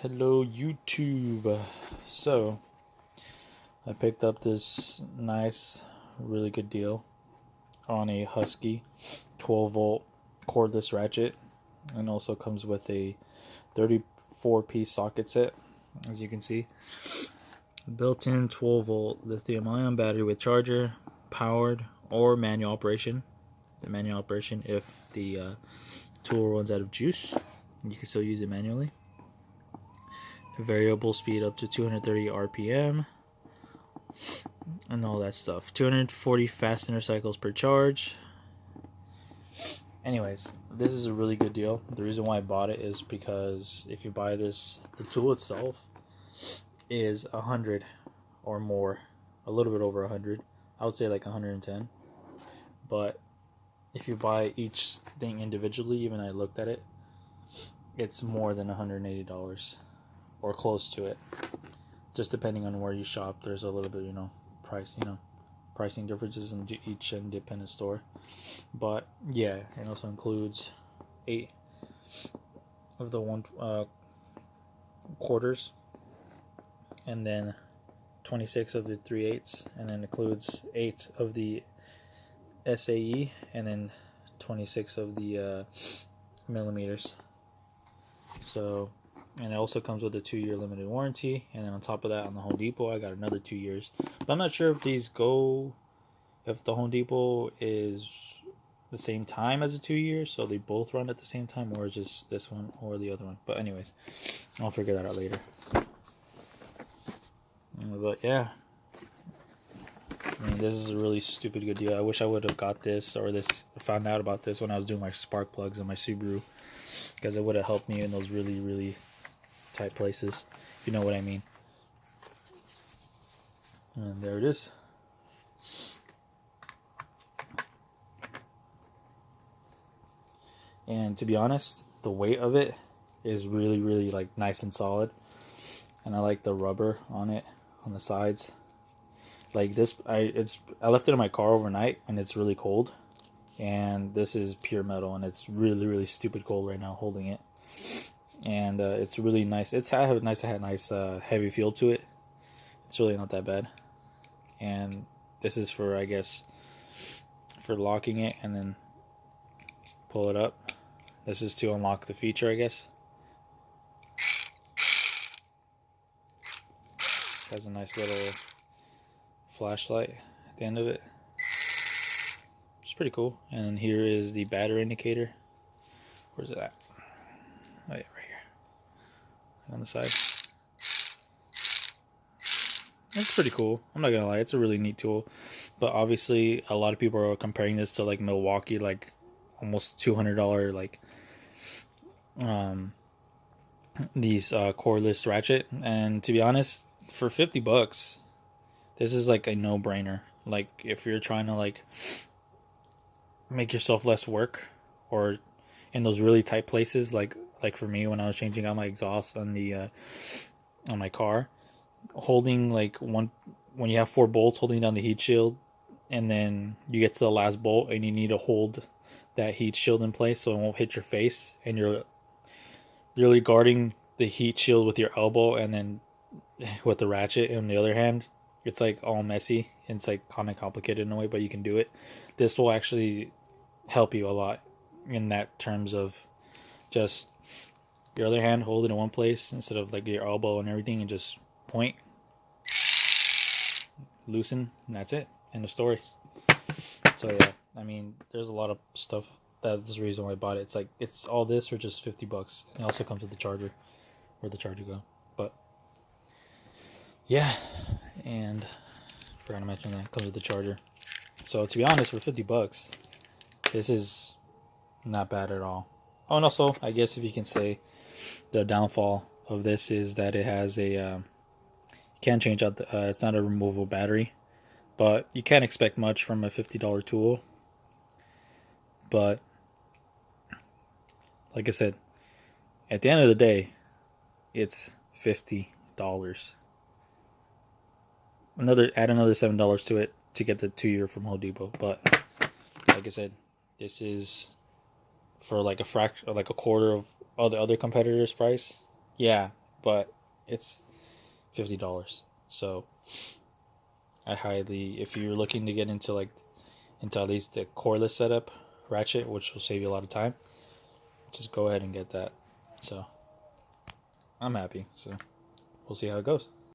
Hello YouTube. So I picked up this nice, really good deal on a Husky 12 volt cordless ratchet, and also comes with a 34-piece socket set, as you can see. Built-in 12 volt lithium ion battery with charger, powered or manual operation. The manual operation, if the tool runs out of juice, you can still use it manually. Variable speed up to 230 RPM and all that stuff. 240 fastener cycles per charge. Anyways, this is a really good deal. The reason why I bought it is because if you buy this, the tool itself is 100 or more, a little bit over 100. I would say like 110. But if you buy each thing individually, even I looked at it, it's more than $180. Or close to it, just depending on where you shop. There's a little bit, pricing differences in each independent store. But yeah, it also includes 8 of the 1 quarters, and then 26 of the 3/8, and then includes 8 of the SAE, and then 26 of the millimeters. So. And it also comes with a 2-year limited warranty. And then on top of that, on the Home Depot, I got another 2 years. But I'm not sure if if the Home Depot is the same time as the 2 years, so they both run at the same time, or just this one or the other one. But anyways, I'll figure that out later. But yeah, I mean, this is a really stupid good deal. I wish I would have got this, or found out about this when I was doing my spark plugs on my Subaru, because it would have helped me in those really tight places, if you know what I mean. And there it is. And to be honest, the weight of it is really like nice and solid, and I like the rubber on it on the sides. Like this, I left it in my car overnight, and it's really cold. And this is pure metal, and it's really stupid cold right now holding it. And it's really nice. It's had a nice heavy feel to it. It's really not that bad. And this is for, I guess, for locking it and then pull it up. This is to unlock the feature, I guess. Has a nice little flashlight at the end of it. It's pretty cool. And here is the battery indicator. Where's it at? Oh yeah, right here on the side. It's pretty cool. I'm not gonna lie, it's a really neat tool. But obviously, a lot of people are comparing this to like Milwaukee, like almost $200 like these cordless ratchet. And to be honest, for $50, this is like a no-brainer. Like if you're trying to like make yourself less work, or in those really tight places, like for me when I was changing out my exhaust on the on my car, holding like when you have 4 bolts holding down the heat shield, and then you get to the last bolt and you need to hold that heat shield in place so it won't hit your face, and you're really guarding the heat shield with your elbow, and then with the ratchet on the other hand, it's like all messy, and it's like kind of complicated in a way, but you can do it. This will actually help you a lot in that terms of just your other hand hold it in one place instead of like your elbow and everything, and just point, loosen, and that's it. End of story. So yeah, I mean, there's a lot of stuff. That's the reason why I bought it. It's all this for just $50. It also comes with the charger. Where'd the charger go? But yeah, and forgot to mention that it comes with the charger. So to be honest, for $50, this is not bad at all. Oh, and also, I guess if you can say, the downfall of this is that it has a you can't change out the it's not a removable battery, but you can't expect much from a $50 tool. But like I said, at the end of the day, it's $50. Add another $7 to it to get the 2-year from Home Depot. But like I said, this is for like a fraction, or like a quarter of all the other competitors' price. Yeah, but it's $50. So I highly, if you're looking to get into like into at least the cordless setup, Ratchet, which will save you a lot of time, just go ahead and get that. So I'm happy. So we'll see how it goes.